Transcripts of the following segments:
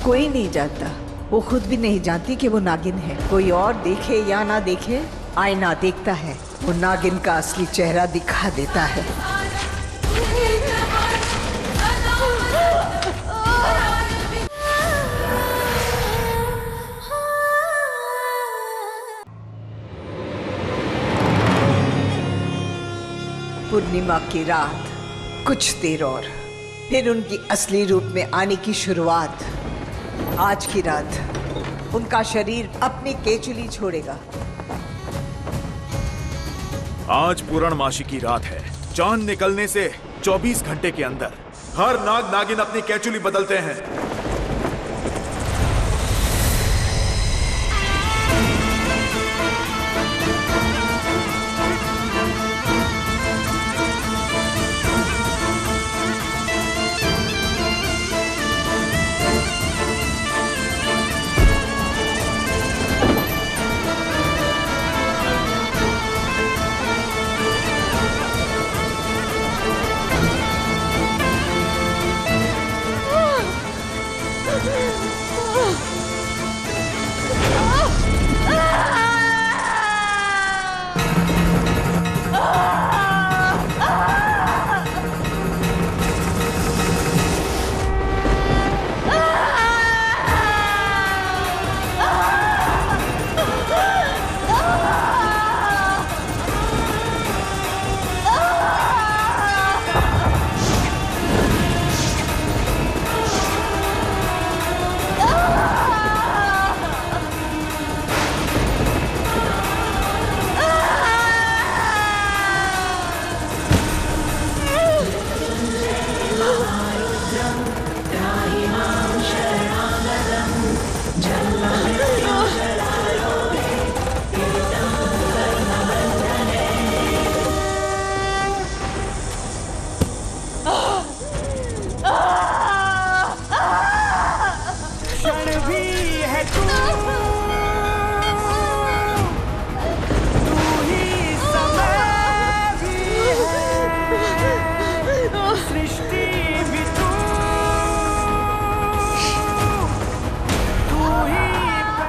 कोई नहीं जानता, वो खुद भी नहीं जानती कि वो नागिन है। कोई और देखे या ना देखे, आईना देखता है, वो नागिन का असली चेहरा दिखा देता है। पूर्णिमा की रात, कुछ देर और फिर उनकी असली रूप में आने की शुरुआत। आज की रात उनका शरीर अपनी केचुली छोड़ेगा। आज पूर्णमासी की रात है। चांद निकलने से 24 घंटे के अंदर हर नाग नागिन अपनी केचुली बदलते हैं।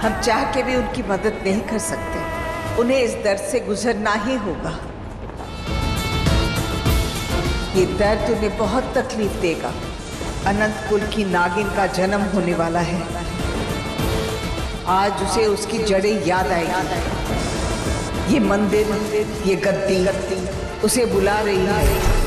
हम चाह के भी उनकी मदद नहीं कर सकते। उन्हें इस दर्द से गुजरना ही होगा। ये दर्द उन्हें बहुत तकलीफ देगा। अनंत कुल की नागिन का जन्म होने वाला है। आज उसे उसकी जड़ें याद आएगी। ये मंदिर, ये गद्दी उसे बुला रही है।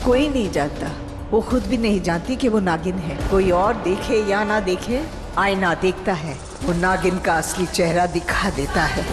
कोई नहीं जानता, वो खुद भी नहीं जानती कि वो नागिन है। कोई और देखे या ना देखे, आईना देखता है, वो नागिन का असली चेहरा दिखा देता है।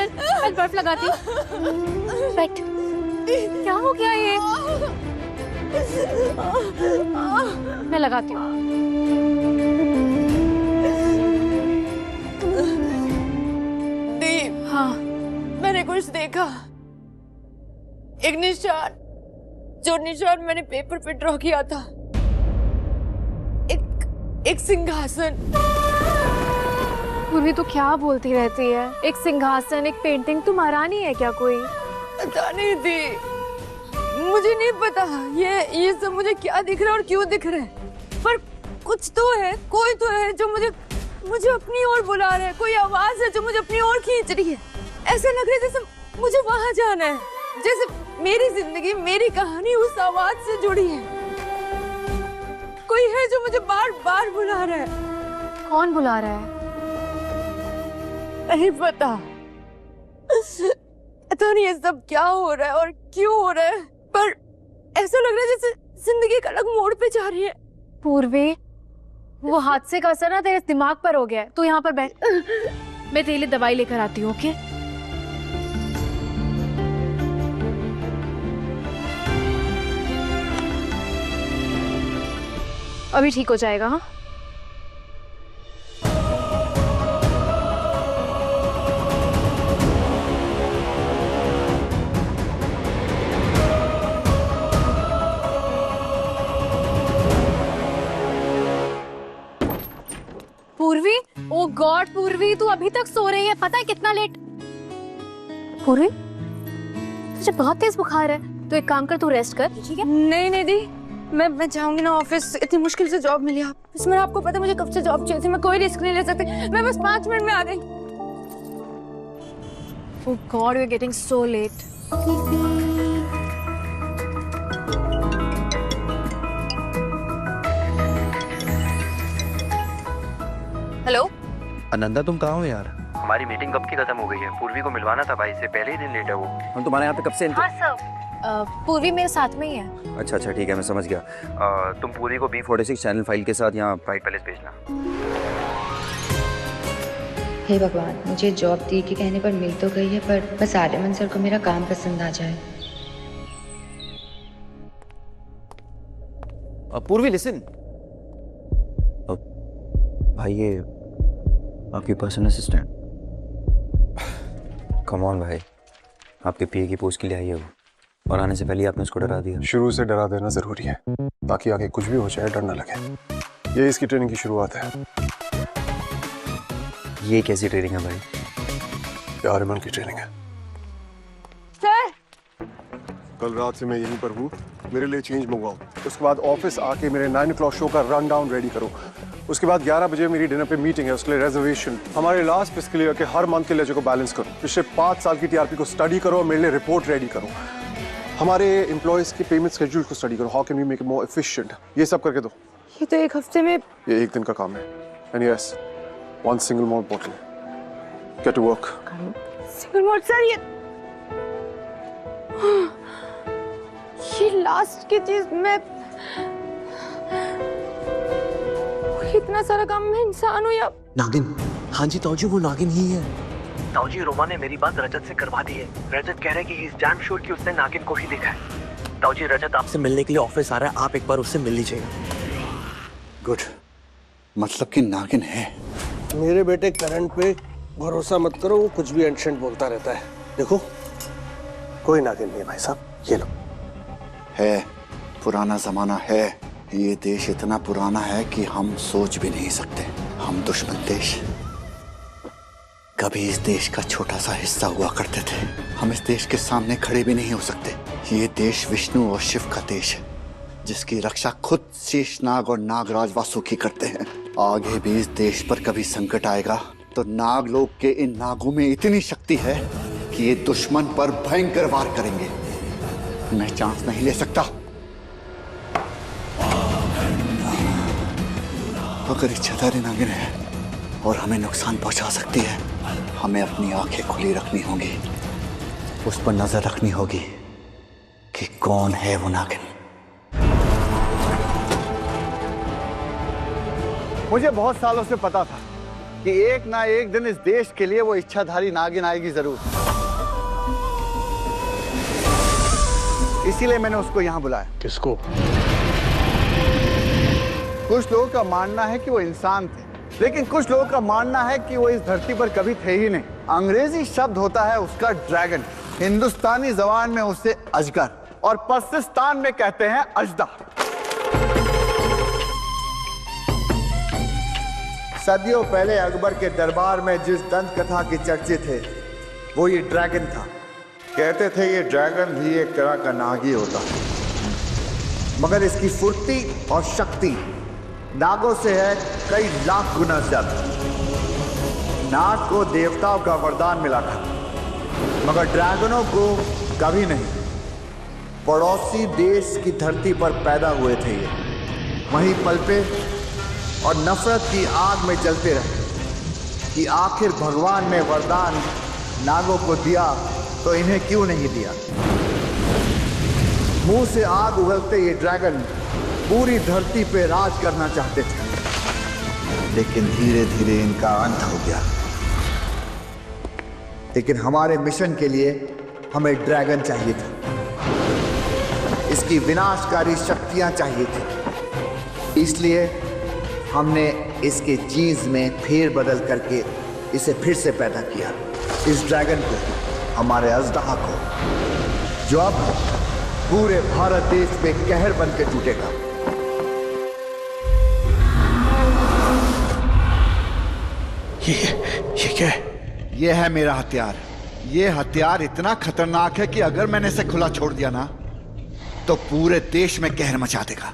चल मैं बर्फ लगाती हूँ। बैठ। क्या हो गया ये? मैं लगाती हूँ। दीप, हाँ मैंने कुछ देखा। एक निशान, जो निशान मैंने पेपर पे ड्रॉ किया था। एक सिंहासन। पूर्वी तो क्या बोलती रहती है? एक सिंहासन, एक पेंटिंग, तुम्हारा नहीं है क्या कोई? पता नहीं थी, मुझे नहीं पता ये सब मुझे क्या दिख रहा है और क्यों दिख रहा है, पर कुछ तो है, कोई तो है जो मुझे अपनी ओर बुला रहा है। कोई आवाज है जो मुझे अपनी ओर खींच रही है। ऐसा लग रहा है जैसे मुझे वहां जाना है, जैसे मेरी जिंदगी, मेरी कहानी उस आवाज से जुड़ी है। कोई है जो मुझे बार बार बुला रहा है। कौन बुला रहा है? नहीं पता, पता नहीं ये सब क्या हो रहा है और क्यों हो रहा है, पर ऐसा लग रहा है जैसे जिंदगी एक अलग मोड़ पे जा रही है। पूर्वी, वो हादसे का असर ना तेरे दिमाग पर हो गया है। तू यहाँ पर बैठ, मैं तेरे लिए दवाई लेकर आती हूँ। ओके? अभी ठीक हो जाएगा। हाँ पूर्वी, ओ गॉड पूर्वी, तू अभी तक सो रही है? पता है कितना लेट? पूर्वी, तुझे बहुत तेज बुखार है, तो एक काम कर, तू रेस्ट कर, ठीक है? नहीं दी, मैं जाऊंगी ना ऑफिस। इतनी मुश्किल से जॉब मिली आप, इसमें आपको पता है मुझे कब से जॉब चाहिए थी। मैं कोई रिस्क नहीं ले सकती, मैं बस 5 मिनट में आ गई। Oh God, we're getting so late. Hello Ananda, तुम कहाँ हो यार? हमारी मीटिंग कब की खत्म हो गई है? पूर्वी को मिलवाना था भाई से, पहले ही दिन लेट है वो। हम तुम्हारे यहाँ पे कब से हाँ सर, पूर्वी मेरे साथ में ही है। अच्छा अच्छा ठीक है, मैं समझ गया। तुम पूरी को B46 चैनल फाइल के साथ यहाँ प्राइड पैलेस भेजना। हे भगवान, मुझे जॉब दी के कहने पर मिल तो गई है, पर बस आर्यमन सर को मेरा काम पसंद आ जाए। पूर्वी लिसन। भाई ये आपकी पर्सनल असिस्टेंट। कम ऑन भाई, आपके पीए की पोस्ट के लिए आई है वो, और आने से पहले आपने उसको डरा दिया। शुरू से डरा देना जरूरी है ताकि आगे कुछ भी हो जाए डर ना लगे। ये इसकी ट्रेनिंग की शुरुआत है। ये कैसी ट्रेनिंग है भाई? ये आर्यमन की ट्रेनिंग है। सर, कल रात से मैं यहीं पर हूँ, मेरे लिए चेंज मंगवाओ। उसके बाद ऑफिस आके मेरे 9 o'clock शो का रन डाउन रेडी करो। उसके बाद 11 बजे मेरी डिनर पे मीटिंग है, उसके लिए रिजर्वेशन। हमारे लास्ट फिस्कल ईयर के हर मंथ के लेजर को बैलेंस करो। पिछले 5 साल की टीआरपी को स्टडी करो और मेरे लिए रिपोर्ट रेडी करो। हमारे एम्प्लॉयज के पेमेंट शेड्यूल को स्टडी करो। How can we make it more efficient. ये सब करके दो। ये तो एक हफ्ते में। ये एक दिन का काम है। And yes, 1 single malt bottle. Get to work. Single mode sir, ये लास्ट की चीज मैं इतना सारा काम मैं इंसान हूँ या नागिन? हाँ जी ताऊजी, वो नागिन ही है। ताऊजी, रोमा ने मेरी बात रजत से करवा दी है। रजत कह रहा है कि ही इज डैम श्योर कि उसने नागिन को ही देखा है। ताऊजी, रजत आपसे मिलने के लिए ऑफिस आ रहा है, आप एक बार उससे मिल लीजिएगा। गुड, मतलब कि नागिन है। मेरे बेटे करण पे भरोसा मत करो, वो कुछ भी एंशंट बोलता रहता है। देखो, कोई नागिन नहीं है भाई साहब, ये लो। है, पुराना जमाना है। ये देश इतना पुराना है कि हम सोच भी नहीं सकते। हम दुश्मन देश कभी इस देश का छोटा सा हिस्सा हुआ करते थे। हम इस देश के सामने खड़े भी नहीं हो सकते। ये देश विष्णु और शिव का देश है, जिसकी रक्षा खुद शेषनाग और नागराज वासुकी करते हैं। आगे भी इस देश पर कभी संकट आएगा तो नागलोक के इन नागों में इतनी शक्ति है कि ये दुश्मन पर भयंकर वार करेंगे। मैं चांस नहीं ले सकता। अगर इच्छाधारी नागिन है और हमें नुकसान पहुंचा सकती है, हमें अपनी आंखें खुली रखनी होगी। उस पर नजर रखनी होगी कि कौन है वो नागिन। मुझे बहुत सालों से पता था कि एक ना एक दिन इस देश के लिए वो इच्छाधारी नागिन आएगी जरूर। इसीलिए मैंने उसको यहाँ बुलाया। किसको? कुछ लोगों का मानना है कि वो इंसान थे, लेकिन कुछ लोगों का मानना है कि वो इस धरती पर कभी थे ही नहीं। अंग्रेजी शब्द होता है उसका ड्रैगन, हिंदुस्तानी जबान में उसे अजगर और पाकिस्तान में कहते हैं अजदा। सदियों पहले अकबर के दरबार में जिस दंत कथा की चर्चे थे वो ये ड्रैगन था। कहते थे ये ड्रैगन भी एक तरह का नाग ही होता है, मगर इसकी फुर्ती और शक्ति नागों से है कई लाख गुना ज्यादा। नाग को देवताओं का वरदान मिला था, मगर ड्रैगनों को कभी नहीं। पड़ोसी देश की धरती पर पैदा हुए थे ये, वहीं पलपे और नफरत की आग में जलते रहे कि आखिर भगवान ने वरदान नागों को दिया तो इन्हें क्यों नहीं दिया। मुंह से आग उगलते ये ड्रैगन पूरी धरती पे राज करना चाहते थे, लेकिन धीरे धीरे इनका अंत हो गया। लेकिन हमारे मिशन के लिए हमें ड्रैगन चाहिए था, इसकी विनाशकारी शक्तियां चाहिए थी। इसलिए हमने इसके जीन्स में फेरबदल करके इसे फिर से पैदा किया, इस ड्रैगन को, हमारे अजदहा को, जो अब पूरे भारत देश पे कहर बन के टूटेगा। ये क्या है? ये है मेरा हथियार। ये हथियार इतना खतरनाक है कि अगर मैंने इसे खुला छोड़ दिया ना तो पूरे देश में कहर मचा देगा।